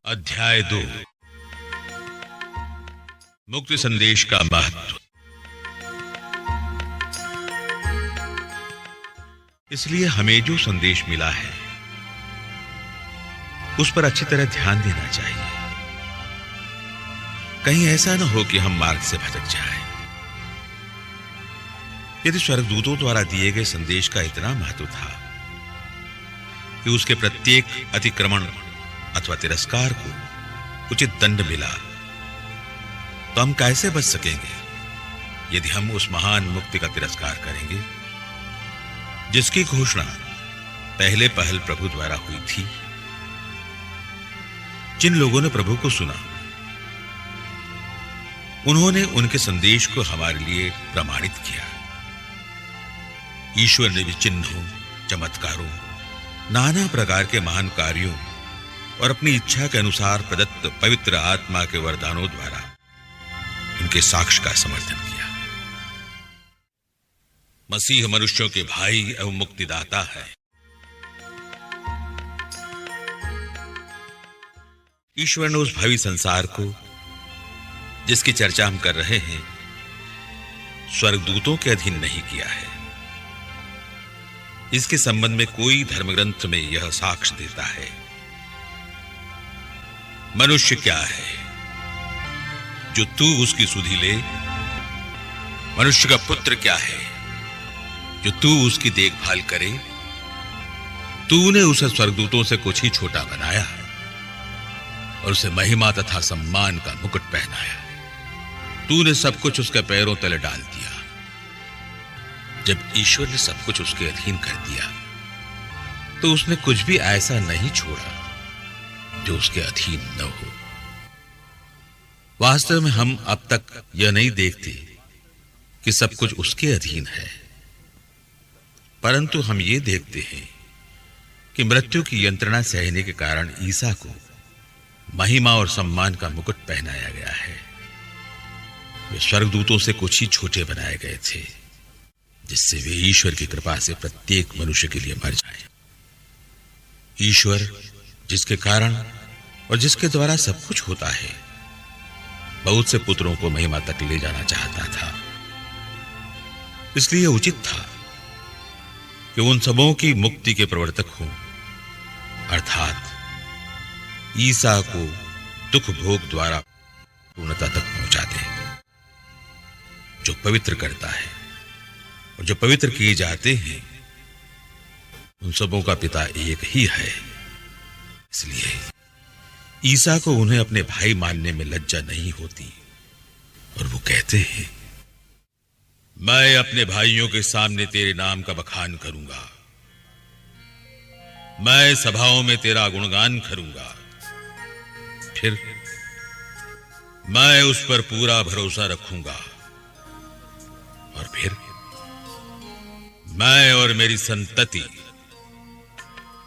अध्याय 2 मुक्ति संदेश का महत्व। इसलिए हमें जो संदेश मिला है उस पर अच्छी तरह ध्यान देना चाहिए। कहीं ऐसा न हो कि हम मार्ग से भटक जाएं। यदि स्वर्गदूतों द्वारा दिए गए संदेश का इतना महत्व था कि उसके प्रत्येक अतिक्रमण अथवा तिरस्कार को उचित दंड मिला, तो हम कैसे बच सकेंगे यदि हम उस महान मुक्ति का तिरस्कार करेंगे जिसकी घोषणा पहले पहल प्रभु द्वारा हुई थी। जिन लोगों ने प्रभु को सुना, उन्होंने उनके संदेश को हमारे लिए प्रमाणित किया। ईश्वर ने भी चिन्हों, चमत्कारों, नाना प्रकार के महान कार्यों और अपनी इच्छा के अनुसार प्रदत्त पवित्र आत्मा के वरदानों द्वारा उनके साक्ष्य का समर्थन किया। मसीह मनुष्यों के भाई एवं मुक्तिदाता है। ईश्वर ने उस भावी संसार को जिसकी चर्चा हम कर रहे हैं स्वर्गदूतों के अधीन नहीं किया है। इसके संबंध में कोई धर्मग्रंथ में यह साक्ष्य देता है। मनुष्य क्या है जो तू उसकी सुधि ले? मनुष्य का पुत्र क्या है जो तू उसकी देखभाल करे? तूने उसे स्वर्गदूतों से कुछ ही छोटा बनाया और उसे महिमा तथा सम्मान का मुकुट पहनाया। तूने सब कुछ उसके पैरों तले डाल दिया। जब ईश्वर ने सब कुछ उसके अधीन कर दिया तो उसने कुछ भी ऐसा नहीं छोड़ा जो उसके अधीन न हो। वास्तव में हम अब तक यह नहीं देखते कि सब कुछ उसके अधीन है, परंतु हम ये देखते हैं कि मृत्यु की यंत्रणा सहने के कारण ईसा को महिमा और सम्मान का मुकुट पहनाया गया है। वे स्वर्गदूतों से कुछ ही छोटे बनाए गए थे जिससे वे ईश्वर की कृपा से प्रत्येक मनुष्य के लिए मर जाएं। ईश्वर जिसके कारण और जिसके द्वारा सब कुछ होता है, बहुत से पुत्रों को महिमा तक ले जाना चाहता था। इसलिए उचित था कि उन सबों की मुक्ति के प्रवर्तक हों, अर्थात ईसा को दुख भोग द्वारा पूर्णता तक पहुंचा दे। जो पवित्र करता है और जो पवित्र किए जाते हैं उन सबों का पिता एक ही है। इसलिए ईसा को उन्हें अपने भाई मानने में लज्जा नहीं होती और वो कहते हैं, मैं अपने भाइयों के सामने तेरे नाम का बखान करूंगा, मैं सभाओं में तेरा गुणगान करूंगा। फिर मैं उस पर पूरा भरोसा रखूंगा और फिर मैं और मेरी संतति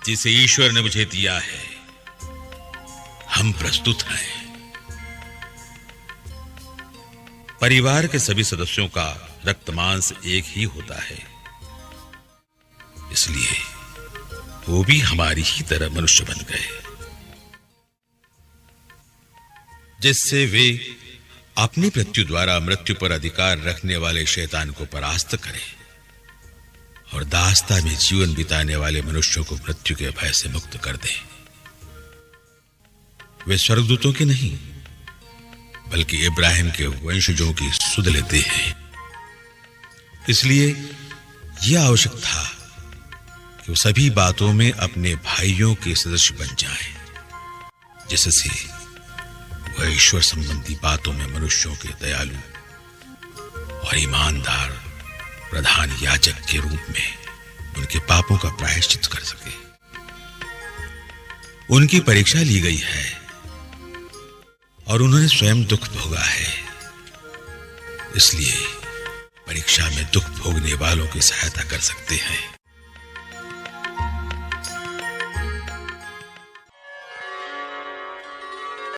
जिसे ईश्वर ने मुझे दिया है, हम प्रस्तुत हैं। परिवार के सभी सदस्यों का रक्त मांस एक ही होता है, इसलिए वो भी हमारी ही तरह मनुष्य बन गए, जिससे वे अपनी मृत्यु द्वारा मृत्यु पर अधिकार रखने वाले शैतान को परास्त करें और दास्ता में जीवन बिताने वाले मनुष्यों को मृत्यु के भय से मुक्त कर दें। वे स्वर्गदूतों के नहीं बल्कि इब्राहिम के वंशजों की सुध लेते हैं। इसलिए यह आवश्यक था कि वो सभी बातों में अपने भाइयों के सदस्य बन जाएं, जिससे वह ईश्वर संबंधी बातों में मनुष्यों के दयालु और ईमानदार प्रधान याजक के रूप में उनके पापों का प्रायश्चित कर सके। उनकी परीक्षा ली गई है और उन्होंने स्वयं दुख भोगा है। इसलिए परीक्षा में दुख भोगने वालों की सहायता कर सकते हैं।